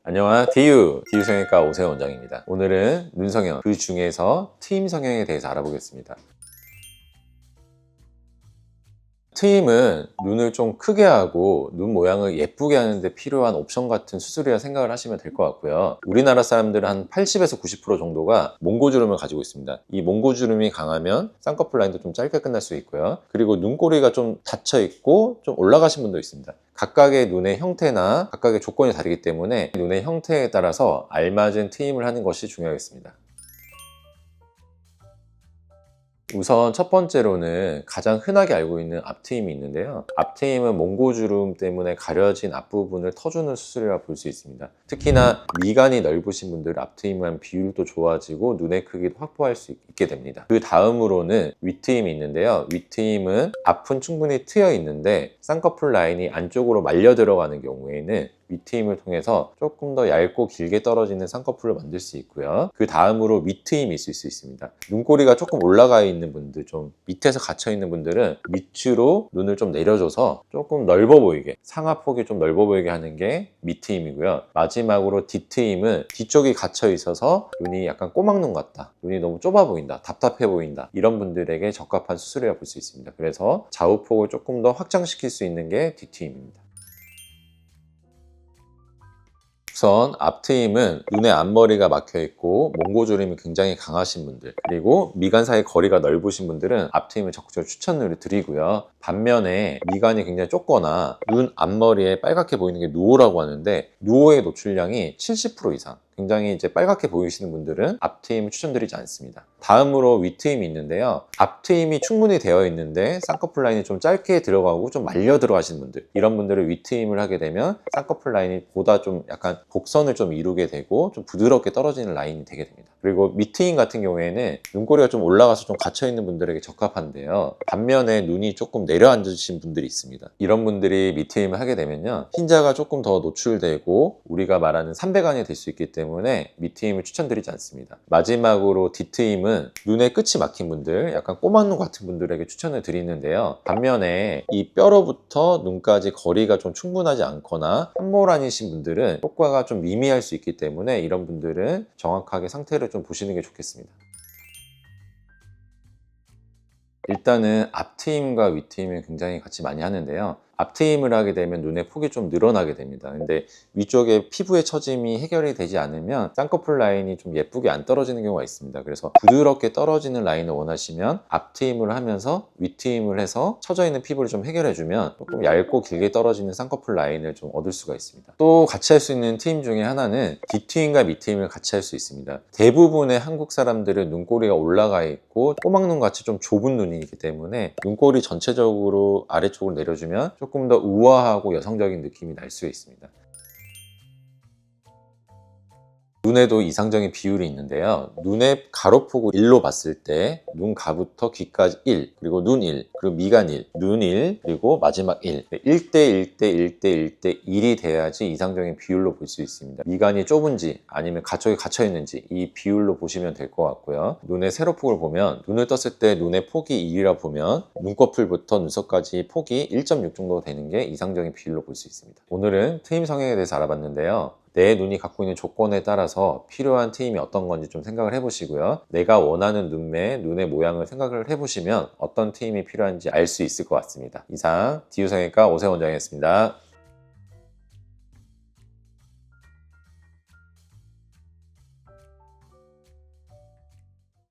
안녕하세요. 디유 성형외과 오세훈 원장입니다. 오늘은 눈 성형, 그 중에서 트임 성형에 대해서 알아보겠습니다. 트임은 눈을 좀 크게 하고 눈 모양을 예쁘게 하는데 필요한 옵션 같은 수술이라 생각을 하시면 될 것 같고요. 우리나라 사람들은 한 80에서 90% 정도가 몽고주름을 가지고 있습니다. 이 몽고주름이 강하면 쌍꺼풀 라인도 좀 짧게 끝날 수 있고요. 그리고 눈꼬리가 좀 닫혀 있고 좀 올라가신 분도 있습니다. 각각의 눈의 형태나 각각의 조건이 다르기 때문에 눈의 형태에 따라서 알맞은 트임을 하는 것이 중요하겠습니다. 우선 첫 번째로는 가장 흔하게 알고 있는 앞트임이 있는데요. 앞트임은 몽고주름 때문에 가려진 앞부분을 터주는 수술이라 볼 수 있습니다. 특히나 미간이 넓으신 분들 앞트임을 하면 비율도 좋아지고 눈의 크기도 확보할 수 있게 됩니다. 그 다음으로는 윗트임이 있는데요. 윗트임은 앞은 충분히 트여 있는데 쌍꺼풀 라인이 안쪽으로 말려 들어가는 경우에는 윗트임을 통해서 조금 더 얇고 길게 떨어지는 쌍꺼풀을 만들 수 있고요. 그 다음으로 밑트임이 있을 수 있습니다. 눈꼬리가 조금 올라가 있는 분들, 좀 밑에서 갇혀 있는 분들은 밑으로 눈을 좀 내려줘서 조금 넓어 보이게, 상하폭이 좀 넓어 보이게 하는 게 밑트임이고요. 마지막으로 뒤트임은 뒤쪽이 갇혀 있어서 눈이 약간 꼬막눈 같다, 눈이 너무 좁아 보인다, 답답해 보인다, 이런 분들에게 적합한 수술이라고 볼 수 있습니다. 그래서 좌우폭을 조금 더 확장시킬 수 있는 게 뒤트임입니다. 우선 앞트임은 눈의 앞머리가 막혀있고 몽고주름이 굉장히 강하신 분들, 그리고 미간 사이 거리가 넓으신 분들은 앞트임을 적극적으로 추천을 드리고요. 반면에 미간이 굉장히 좁거나 눈 앞머리에 빨갛게 보이는 게 누오라고 하는데, 누오의 노출량이 70% 이상, 굉장히 이제 빨갛게 보이시는 분들은 앞트임을 추천드리지 않습니다. 다음으로 윗트임이 있는데요. 앞트임이 충분히 되어 있는데 쌍꺼풀 라인이 좀 짧게 들어가고 좀 말려 들어가시는 분들, 이런 분들은 윗트임을 하게 되면 쌍꺼풀 라인이 보다 좀 약간 곡선을 좀 이루게 되고 좀 부드럽게 떨어지는 라인이 되게 됩니다. 그리고 밑트임 같은 경우에는 눈꼬리가 좀 올라가서 좀 갇혀 있는 분들에게 적합한데요. 반면에 눈이 조금 내려앉으신 분들이 있습니다. 이런 분들이 밑트임을 하게 되면요, 흰자가 조금 더 노출되고 우리가 말하는 삼배간이 될 수 있기 때문에 밑트임을 추천드리지 않습니다. 마지막으로 뒤트임은 눈의 끝이 막힌 분들, 약간 꼬막눈 같은 분들에게 추천을 드리는데요. 반면에 이 뼈로부터 눈까지 거리가 좀 충분하지 않거나 한모란이신 분들은 효과가 좀 미미할 수 있기 때문에 이런 분들은 정확하게 상태를 좀 보시는 게 좋겠습니다. 일단은 앞트임과 윗트임을 굉장히 같이 많이 하는데요. 앞트임을 하게 되면 눈의 폭이 좀 늘어나게 됩니다. 근데 위쪽에 피부의 처짐이 해결이 되지 않으면 쌍꺼풀 라인이 좀 예쁘게 안 떨어지는 경우가 있습니다. 그래서 부드럽게 떨어지는 라인을 원하시면 앞트임을 하면서 윗트임을 해서 처져 있는 피부를 좀 해결해주면 조금 얇고 길게 떨어지는 쌍꺼풀 라인을 좀 얻을 수가 있습니다. 또 같이 할 수 있는 트임 중에 하나는 뒤트임과 밑트임을 같이 할 수 있습니다. 대부분의 한국 사람들은 눈꼬리가 올라가 있고 꼬막눈 같이 좀 좁은 눈이기 때문에 눈꼬리 전체적으로 아래쪽으로 내려주면 조금 더 우아하고 여성적인 느낌이 날 수 있습니다. 눈에도 이상적인 비율이 있는데요. 눈의 가로폭을 1로 봤을 때 눈 가부터 귀까지 1, 그리고 눈 1, 그리고 미간 1, 눈 1, 그리고 마지막 1. 1대 1대 1대 1대 1이 돼야지 이상적인 비율로 볼 수 있습니다. 미간이 좁은지 아니면 가쪽이 갇혀 있는지 이 비율로 보시면 될 것 같고요. 눈의 세로폭을 보면 눈을 떴을 때 눈의 폭이 1이라 보면 눈꺼풀부터 눈썹까지 폭이 1.6 정도 되는 게 이상적인 비율로 볼 수 있습니다. 오늘은 트임 성형에 대해서 알아봤는데요. 내 눈이 갖고 있는 조건에 따라서 필요한 트임이 어떤 건지 좀 생각을 해보시고요. 내가 원하는 눈매, 눈의 모양을 생각을 해보시면 어떤 트임이 필요한지 알 수 있을 것 같습니다. 이상 디유 성형외과 오세훈 원장이었습니다.